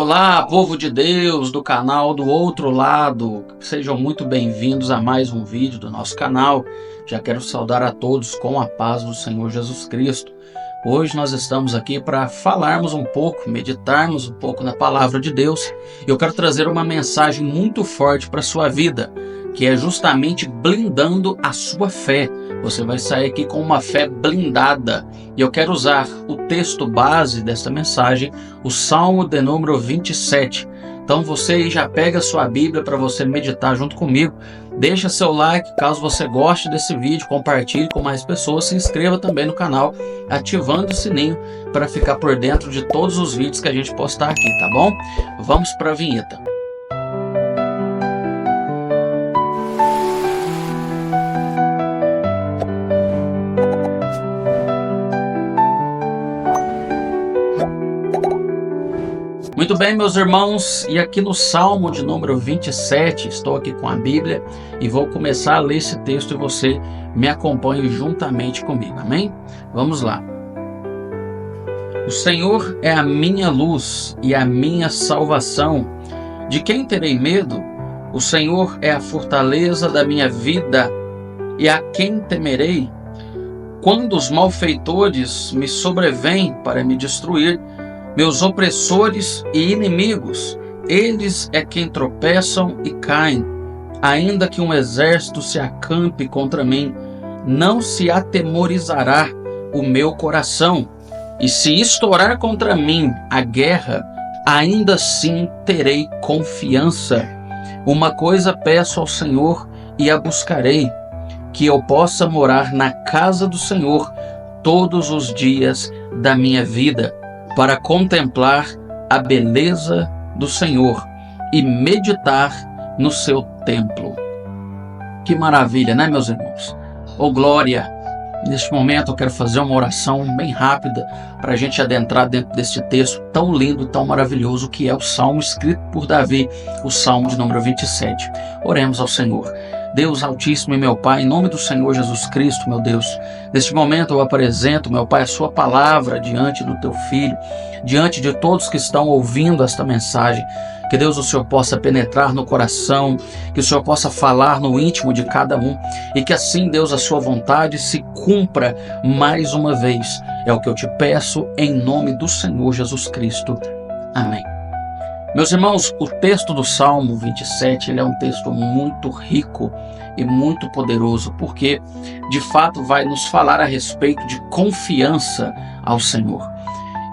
Olá, povo de Deus do canal do outro lado, sejam muito bem-vindos a mais um vídeo do nosso canal. Já quero saudar a todos com a paz do Senhor Jesus Cristo. Hoje nós estamos aqui para falarmos um pouco, meditarmos um pouco na palavra de Deus. Eu quero trazer uma mensagem muito forte para a sua vida, que é justamente blindando a sua fé. Você vai sair aqui com uma fé blindada. E eu quero usar o texto base desta mensagem, o Salmo de número 27. Então você aí já pega a sua Bíblia para você meditar junto comigo. Deixa seu like caso você goste desse vídeo, compartilhe com mais pessoas, se inscreva também no canal, ativando o sininho para ficar por dentro de todos os vídeos que a gente postar aqui, tá bom? Vamos para a vinheta. Muito bem, meus irmãos, e aqui no Salmo de número 27, estou aqui com a Bíblia e vou começar a ler esse texto e você me acompanhe juntamente comigo, amém? Vamos lá. O Senhor é a minha luz e a minha salvação. De quem terei medo? O Senhor é a fortaleza da minha vida e a quem temerei? Quando os malfeitores me sobrevêm para me destruir, meus opressores e inimigos, eles é quem tropeçam e caem. Ainda que um exército se acampe contra mim, não se atemorizará o meu coração. E se estourar contra mim a guerra, ainda assim terei confiança. Uma coisa peço ao Senhor e a buscarei, que eu possa morar na casa do Senhor todos os dias da minha vida, para contemplar a beleza do Senhor e meditar no seu templo. Que maravilha, né, meus irmãos? Oh, glória! Neste momento eu quero fazer uma oração bem rápida para a gente adentrar dentro deste texto tão lindo, tão maravilhoso que é o Salmo escrito por Davi, o Salmo de número 27. Oremos ao Senhor. Deus Altíssimo e meu Pai, em nome do Senhor Jesus Cristo, meu Deus, neste momento eu apresento, meu Pai, a sua palavra diante do teu Filho, diante de todos que estão ouvindo esta mensagem. Que Deus, o Senhor possa penetrar no coração, que o Senhor possa falar no íntimo de cada um e que assim, Deus, a sua vontade se cumpra mais uma vez. É o que eu te peço em nome do Senhor Jesus Cristo. Amém. Meus irmãos, o texto do Salmo 27 ele é um texto muito rico e muito poderoso, porque de fato vai nos falar a respeito de confiança ao Senhor.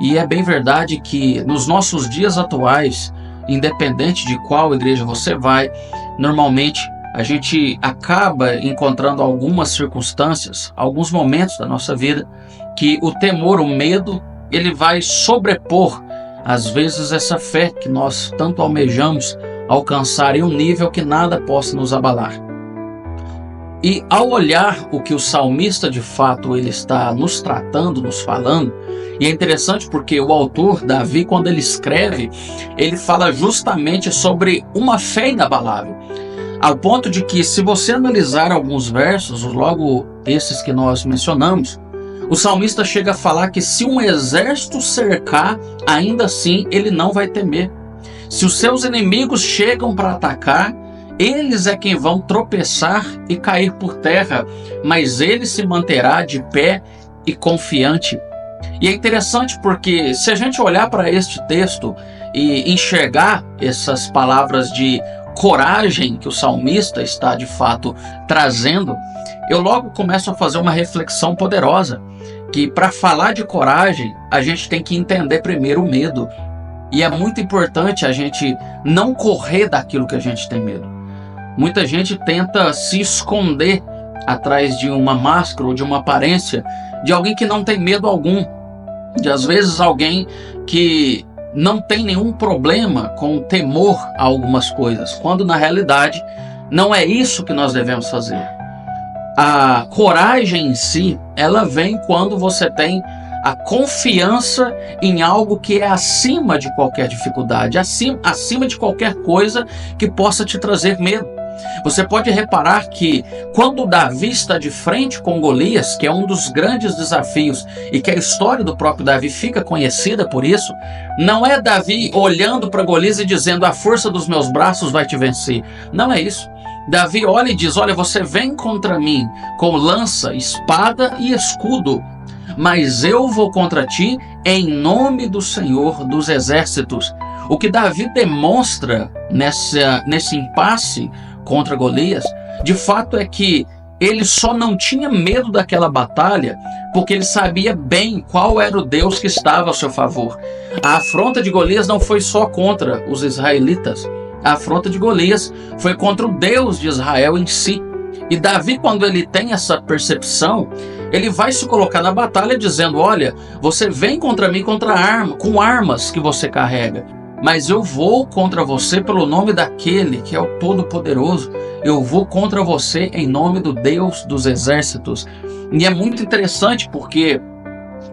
E é bem verdade que nos nossos dias atuais, independente de qual igreja você vai, normalmente a gente acaba encontrando algumas circunstâncias, alguns momentos da nossa vida, que o temor, o medo, ele vai sobrepor às vezes essa fé que nós tanto almejamos alcançar em um nível que nada possa nos abalar. E ao olhar o que o salmista de fato ele está nos tratando, nos falando, e é interessante porque o autor Davi, quando ele escreve, ele fala justamente sobre uma fé inabalável, ao ponto de que se você analisar alguns versos, logo esses que nós mencionamos, o salmista chega a falar que se um exército cercar, ainda assim ele não vai temer. Se os seus inimigos chegam para atacar, eles é quem vão tropeçar e cair por terra, mas ele se manterá de pé e confiante. E é interessante porque se a gente olhar para este texto e enxergar essas palavras de coragem que o salmista está de fato trazendo, eu logo começo a fazer uma reflexão poderosa, que para falar de coragem, a gente tem que entender primeiro o medo. E é muito importante a gente não correr daquilo que a gente tem medo. Muita gente tenta se esconder atrás de uma máscara ou de uma aparência de alguém que não tem medo algum. De às vezes alguém que não tem nenhum problema com temor a algumas coisas, quando na realidade não é isso que nós devemos fazer. A coragem em si, ela vem quando você tem a confiança em algo que é acima de qualquer dificuldade, acima de qualquer coisa que possa te trazer medo. Você pode reparar que quando Davi está de frente com Golias, que é um dos grandes desafios e que a história do próprio Davi fica conhecida por isso, não é Davi olhando para Golias e dizendo: a força dos meus braços vai te vencer. Não é isso. Davi olha e diz: olha, você vem contra mim com lança, espada e escudo, mas eu vou contra ti em nome do Senhor dos Exércitos. O que Davi demonstra nesse impasse contra Golias, de fato, é que ele só não tinha medo daquela batalha porque ele sabia bem qual era o Deus que estava a seu favor. A afronta de Golias não foi só contra os israelitas, a afronta de Golias foi contra o Deus de Israel em si. E Davi, quando ele tem essa percepção, ele vai se colocar na batalha dizendo: olha, você vem contra mim com armas que você carrega, mas eu vou contra você pelo nome daquele que é o Todo-Poderoso. Eu vou contra você em nome do Deus dos Exércitos. E é muito interessante porque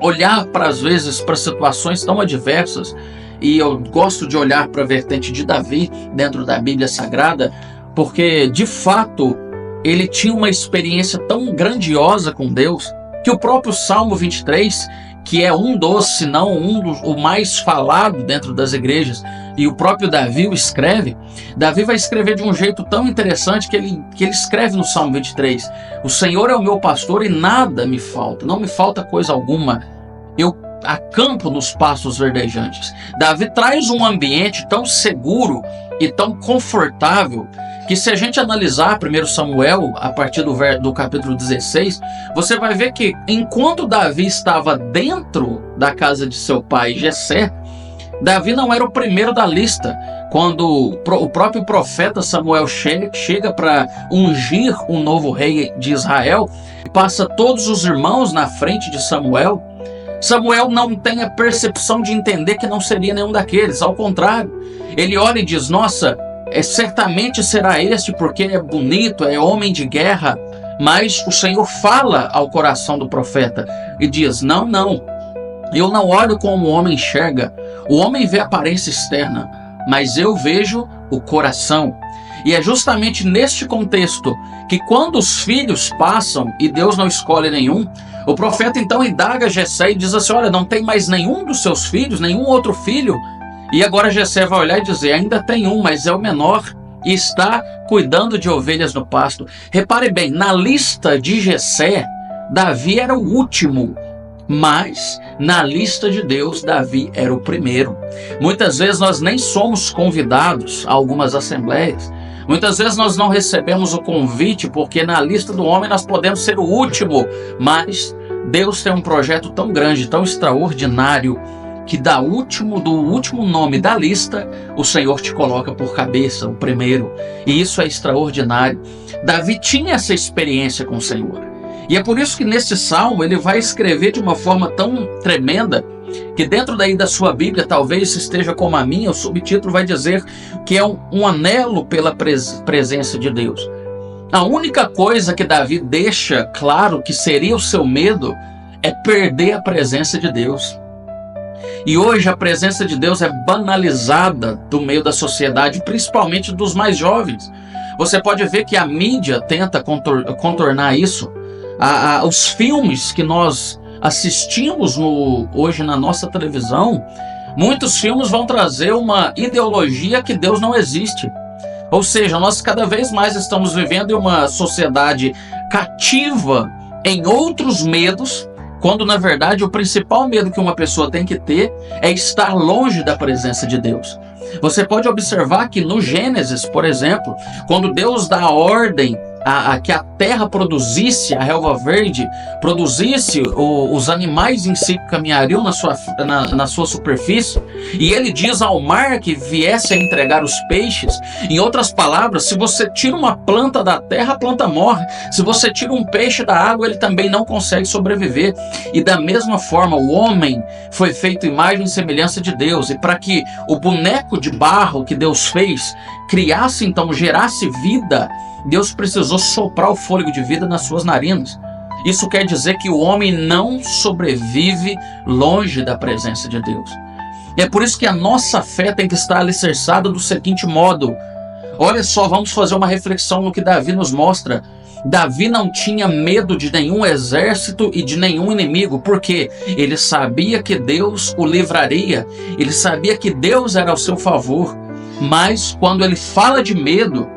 olhar às vezes para situações tão adversas, e eu gosto de olhar para a vertente de Davi dentro da Bíblia Sagrada, porque de fato ele tinha uma experiência tão grandiosa com Deus, que o próprio Salmo 23, que é um dos, se não o mais falado dentro das igrejas, e o próprio Davi o escreve. Davi vai escrever de um jeito tão interessante que ele escreve no Salmo 23: o Senhor é o meu pastor e nada me falta, não me falta coisa alguma, eu acampo nos pastos verdejantes. Davi traz um ambiente tão seguro e tão confortável que, se a gente analisar 1 Samuel, a partir do capítulo 16, você vai ver que enquanto Davi estava dentro da casa de seu pai Jessé, Davi não era o primeiro da lista. Quando o próprio profeta Samuel chega para ungir um novo rei de Israel, passa todos os irmãos na frente de Samuel, Samuel não tem a percepção de entender que não seria nenhum daqueles. Ao contrário, ele olha e diz: nossa, certamente será este, porque é bonito, é homem de guerra. Mas o Senhor fala ao coração do profeta e diz: não, eu não olho como o homem enxerga. O homem vê a aparência externa, mas eu vejo o coração. E é justamente neste contexto que, quando os filhos passam e Deus não escolhe nenhum, o profeta então indaga Jessé e diz assim: olha, não tem mais nenhum dos seus filhos, nenhum outro filho? E agora Jessé vai olhar e dizer: ainda tem um, mas é o menor e está cuidando de ovelhas no pasto. Repare bem, na lista de Jessé, Davi era o último, mas na lista de Deus, Davi era o primeiro. Muitas vezes nós nem somos convidados a algumas assembleias. Muitas vezes nós não recebemos o convite porque na lista do homem nós podemos ser o último, mas Deus tem um projeto tão grande, tão extraordinário, que do último nome da lista, o Senhor te coloca por cabeça, o primeiro. E isso é extraordinário. Davi tinha essa experiência com o Senhor. E é por isso que nesse salmo ele vai escrever de uma forma tão tremenda, que dentro daí da sua Bíblia, talvez esteja como a minha, o subtítulo vai dizer que é um anelo pela presença de Deus. A única coisa que Davi deixa claro que seria o seu medo é perder a presença de Deus. E hoje a presença de Deus é banalizada do meio da sociedade, principalmente dos mais jovens. Você pode ver que a mídia tenta contornar isso. Os filmes que nós assistimos hoje na nossa televisão, muitos filmes vão trazer uma ideologia que Deus não existe. Ou seja, nós cada vez mais estamos vivendo em uma sociedade cativa em outros medos, quando na verdade o principal medo que uma pessoa tem que ter é estar longe da presença de Deus. Você pode observar que no Gênesis, por exemplo, quando Deus dá a ordem que a terra produzisse, a relva verde produzisse, os animais em si caminhariam na sua superfície, e ele diz ao mar que viesse a entregar os peixes. Em outras palavras, se você tira uma planta da terra, a planta morre. Se você tira um peixe da água, ele também não consegue sobreviver. E da mesma forma, o homem foi feito imagem e semelhança de Deus, e para que o boneco de barro que Deus fez criasse, então gerasse vida, Deus precisou soprar o fôlego de vida nas suas narinas. Isso quer dizer que o homem não sobrevive longe da presença de Deus. E é por isso que a nossa fé tem que estar alicerçada do seguinte modo: Olha só, vamos fazer uma reflexão no que Davi nos mostra. Davi não tinha medo de nenhum exército e de nenhum inimigo, porque ele sabia que Deus o livraria, ele sabia que Deus era ao seu favor. Mas quando ele fala de medo,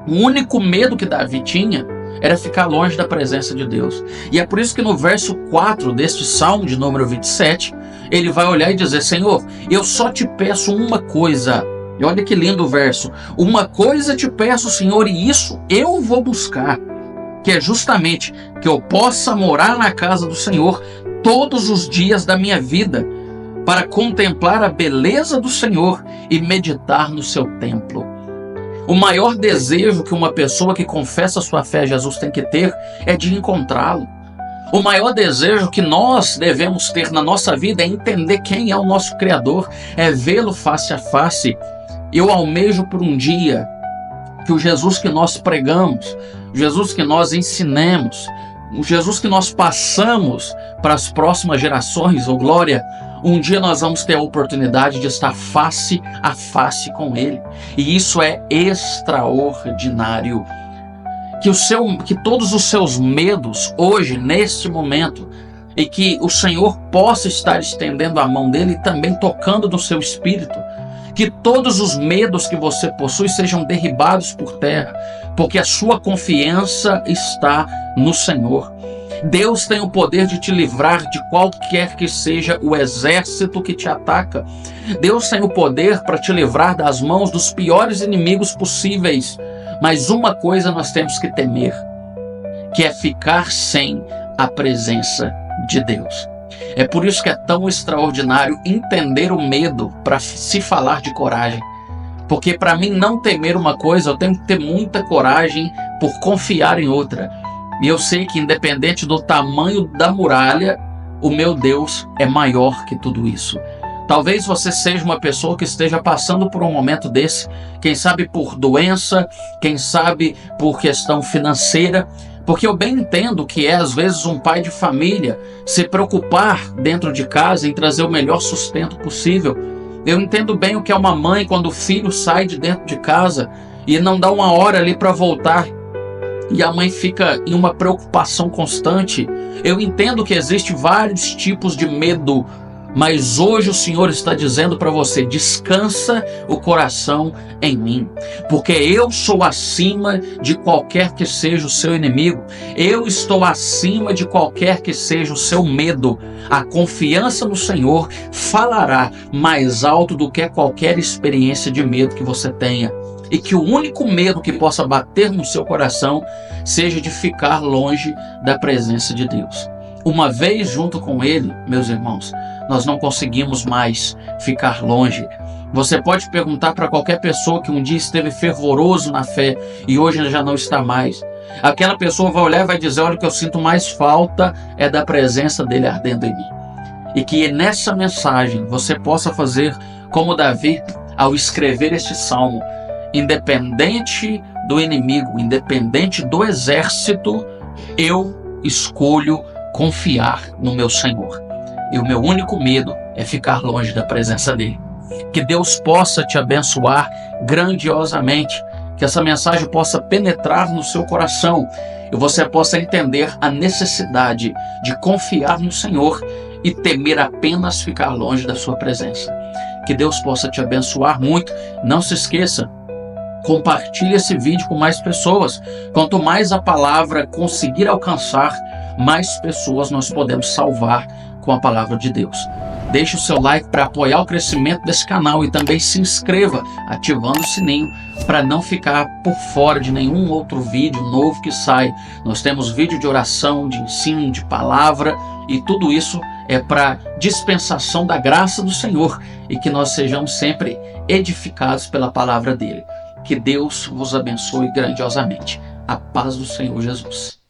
o único medo que Davi tinha era ficar longe da presença de Deus. E é por isso que no verso 4 deste Salmo de número 27, ele vai olhar e dizer: Senhor, eu só te peço uma coisa. E olha que lindo o verso. Uma coisa te peço, Senhor, e isso eu vou buscar, que é justamente que eu possa morar na casa do Senhor todos os dias da minha vida, para contemplar a beleza do Senhor e meditar no seu templo. O maior desejo que uma pessoa que confessa sua fé a Jesus tem que ter é de encontrá-lo. O maior desejo que nós devemos ter na nossa vida é entender quem é o nosso Criador, é vê-lo face a face. Eu almejo por um dia que o Jesus que nós pregamos, o Jesus que nós ensinamos, o Jesus que nós passamos para as próximas gerações, oh glória, um dia nós vamos ter a oportunidade de estar face a face com Ele. E isso é extraordinário. Que todos os seus medos hoje, neste momento, e que o Senhor possa estar estendendo a mão dele e também tocando no seu espírito, que todos os medos que você possui sejam derribados por terra, porque a sua confiança está no Senhor. Deus tem o poder de te livrar de qualquer que seja o exército que te ataca. Deus tem o poder para te livrar das mãos dos piores inimigos possíveis. Mas uma coisa nós temos que temer, que é ficar sem a presença de Deus. É por isso que é tão extraordinário entender o medo para se falar de coragem. Porque para mim não temer uma coisa, eu tenho que ter muita coragem por confiar em outra. E eu sei que independente do tamanho da muralha, o meu Deus é maior que tudo isso. Talvez você seja uma pessoa que esteja passando por um momento desse, quem sabe por doença, quem sabe por questão financeira, porque eu bem entendo que é às vezes um pai de família se preocupar dentro de casa em trazer o melhor sustento possível. Eu entendo bem o que é uma mãe quando o filho sai de dentro de casa e não dá uma hora ali para voltar, e a mãe fica em uma preocupação constante. Eu entendo que existem vários tipos de medo, mas hoje o Senhor está dizendo para você: descansa o coração em mim, porque eu sou acima de qualquer que seja o seu inimigo, eu estou acima de qualquer que seja o seu medo. A confiança no Senhor falará mais alto do que qualquer experiência de medo que você tenha. E que o único medo que possa bater no seu coração seja de ficar longe da presença de Deus. Uma vez junto com Ele, meus irmãos, nós não conseguimos mais ficar longe. Você pode perguntar para qualquer pessoa que um dia esteve fervoroso na fé e hoje já não está mais. Aquela pessoa vai olhar e vai dizer: olha, o que eu sinto mais falta é da presença dele ardendo em mim. E que nessa mensagem você possa fazer como Davi ao escrever este salmo: independente do inimigo, independente do exército, eu escolho confiar no meu Senhor. E o meu único medo é ficar longe da presença dele. Que Deus possa te abençoar grandiosamente, que essa mensagem possa penetrar no seu coração e você possa entender a necessidade de confiar no Senhor e temer apenas ficar longe da sua presença. Que Deus possa te abençoar muito. Não se esqueça, compartilhe esse vídeo com mais pessoas. Quanto mais a palavra conseguir alcançar, mais pessoas nós podemos salvar com a palavra de Deus. Deixe o seu like para apoiar o crescimento desse canal e também se inscreva, ativando o sininho para não ficar por fora de nenhum outro vídeo novo que sai. Nós temos vídeo de oração, de ensino, de palavra, e tudo isso é para dispensação da graça do Senhor e que nós sejamos sempre edificados pela palavra dele. Que Deus vos abençoe grandiosamente. A paz do Senhor Jesus.